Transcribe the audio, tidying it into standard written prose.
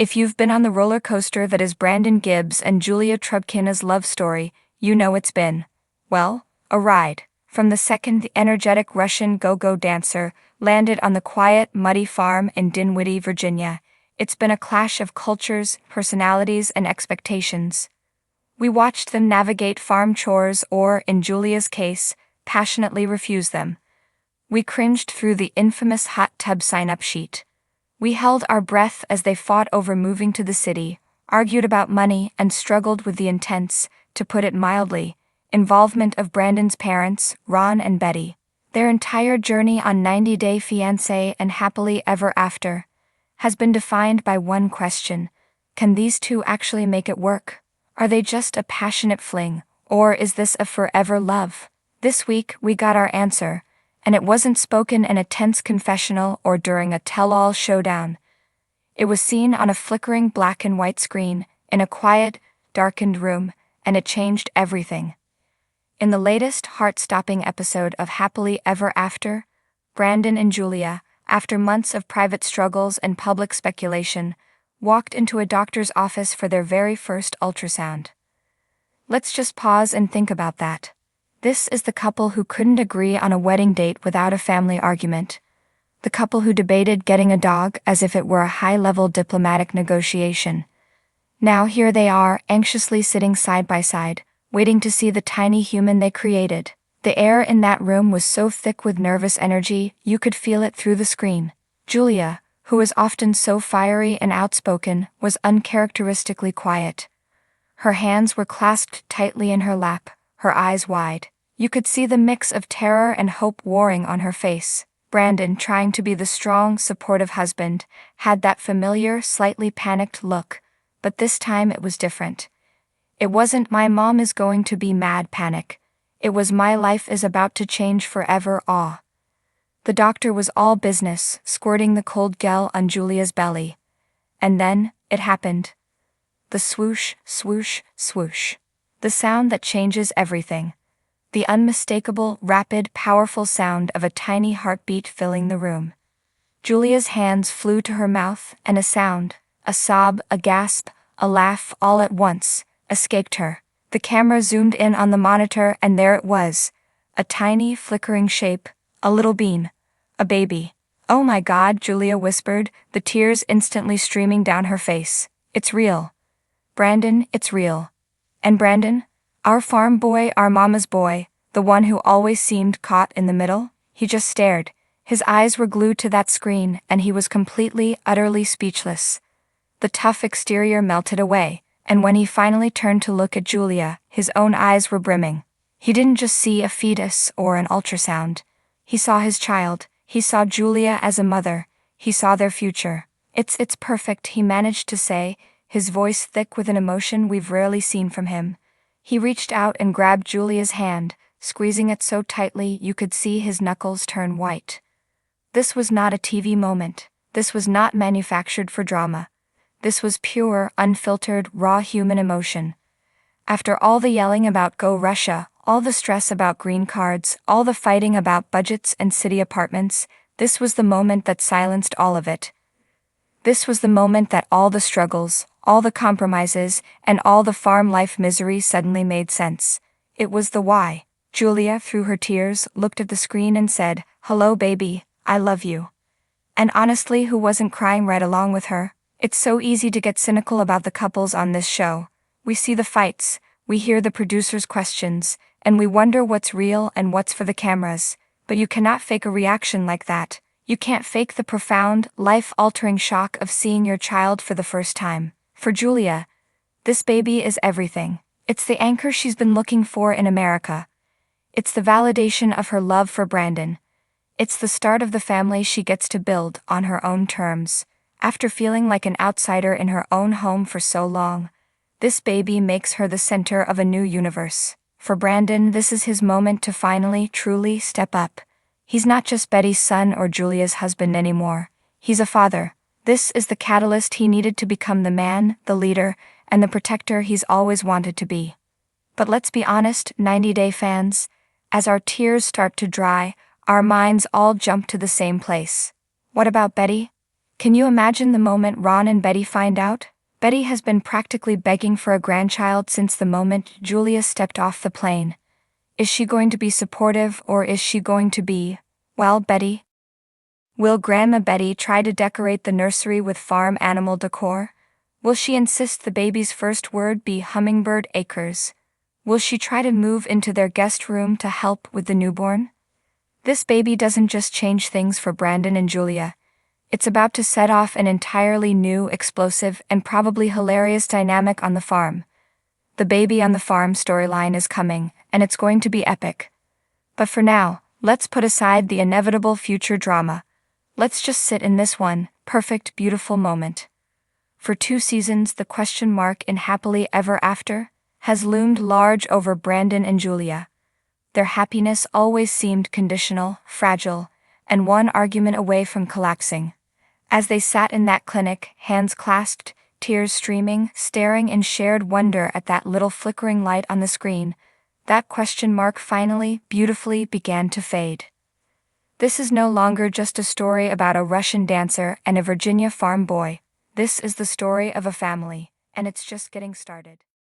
If you've been on the roller coaster that is Brandon Gibbs and Julia Trubkina's love story, you know it's been, well, a ride. From the second the energetic Russian go-go dancer landed on the quiet, muddy farm in Dinwiddie, Virginia, it's been a clash of cultures, personalities, and expectations. We watched them navigate farm chores or, in Julia's case, passionately refuse them. We cringed through the infamous hot tub sign-up sheet. We held our breath as they fought over moving to the city, argued about money, and struggled with the intense, to put it mildly, involvement of Brandon's parents, Ron and Betty. Their entire journey on 90 Day Fiance and Happily Ever After has been defined by one question: can these two actually make it work? Are they just a passionate fling, or is this a forever love? This week we got our answer, and it wasn't spoken in a tense confessional or during a tell-all showdown. It was seen on a flickering black and white screen, in a quiet, darkened room, and it changed everything. In the latest heart-stopping episode of Happily Ever After, Brandon and Julia, after months of private struggles and public speculation, walked into a doctor's office for their very first ultrasound. Let's just pause and think about that. This is the couple who couldn't agree on a wedding date without a family argument. The couple who debated getting a dog as if it were a high-level diplomatic negotiation. Now here they are, anxiously sitting side by side, waiting to see the tiny human they created. The air in that room was so thick with nervous energy, you could feel it through the screen. Julia, who was often so fiery and outspoken, was uncharacteristically quiet. Her hands were clasped tightly in her lap, her eyes wide. You could see the mix of terror and hope warring on her face. Brandon, trying to be the strong, supportive husband, had that familiar, slightly panicked look, but this time it was different. It wasn't "my mom is going to be mad" panic. It was "my life is about to change forever" awe. The doctor was all business, squirting the cold gel on Julia's belly. And then, it happened. The swoosh, swoosh, swoosh. The sound that changes everything. The unmistakable, rapid, powerful sound of a tiny heartbeat filling the room. Julia's hands flew to her mouth, and a sound, a sob, a gasp, a laugh, all at once, escaped her. The camera zoomed in on the monitor, and there it was. A tiny, flickering shape, a little bean. A baby. "Oh my God," Julia whispered, the tears instantly streaming down her face. "It's real. Brandon, it's real." And Brandon? Our farm boy, our mama's boy, the one who always seemed caught in the middle? He just stared. His eyes were glued to that screen, and he was completely, utterly speechless. The tough exterior melted away, and when he finally turned to look at Julia, his own eyes were brimming. He didn't just see a fetus or an ultrasound. He saw his child. He saw Julia as a mother. He saw their future. It's perfect," he managed to say, his voice thick with an emotion we've rarely seen from him. He reached out and grabbed Julia's hand, squeezing it so tightly you could see his knuckles turn white. This was not a TV moment. This was not manufactured for drama. This was pure, unfiltered, raw human emotion. After all the yelling about "Go Russia," all the stress about green cards, all the fighting about budgets and city apartments, this was the moment that silenced all of it. This was the moment that all the struggles, all the compromises, and all the farm life misery suddenly made sense. It was the why. Julia, through her tears, looked at the screen and said, "Hello baby, I love you." And honestly, who wasn't crying right along with her? It's so easy to get cynical about the couples on this show. We see the fights, we hear the producers' questions, and we wonder what's real and what's for the cameras. But you cannot fake a reaction like that. You can't fake the profound, life-altering shock of seeing your child for the first time. For Julia, this baby is everything. It's the anchor she's been looking for in America. It's the validation of her love for Brandon. It's the start of the family she gets to build on her own terms. After feeling like an outsider in her own home for so long, this baby makes her the center of a new universe. For Brandon, this is his moment to finally, truly step up. He's not just Betty's son or Julia's husband anymore. He's a father. This is the catalyst he needed to become the man, the leader, and the protector he's always wanted to be. But let's be honest, 90 Day fans, as our tears start to dry, our minds all jump to the same place. What about Betty? Can you imagine the moment Ron and Betty find out? Betty has been practically begging for a grandchild since the moment Julia stepped off the plane. Is she going to be supportive, or is she going to be, well, Betty? Will Grandma Betty try to decorate the nursery with farm animal decor? Will she insist the baby's first word be Hummingbird Acres? Will she try to move into their guest room to help with the newborn? This baby doesn't just change things for Brandon and Julia. It's about to set off an entirely new, explosive, and probably hilarious dynamic on the farm. The baby on the farm storyline is coming, and it's going to be epic. But for now, let's put aside the inevitable future drama. Let's just sit in this one perfect, beautiful moment. For 2 seasons, the question mark in Happily Ever After has loomed large over Brandon and Julia. Their happiness always seemed conditional, fragile, and one argument away from collapsing. As they sat in that clinic, hands clasped, tears streaming, staring in shared wonder at that little flickering light on the screen, that question mark finally, beautifully began to fade. This is no longer just a story about a Russian dancer and a Virginia farm boy. This is the story of a family, and it's just getting started.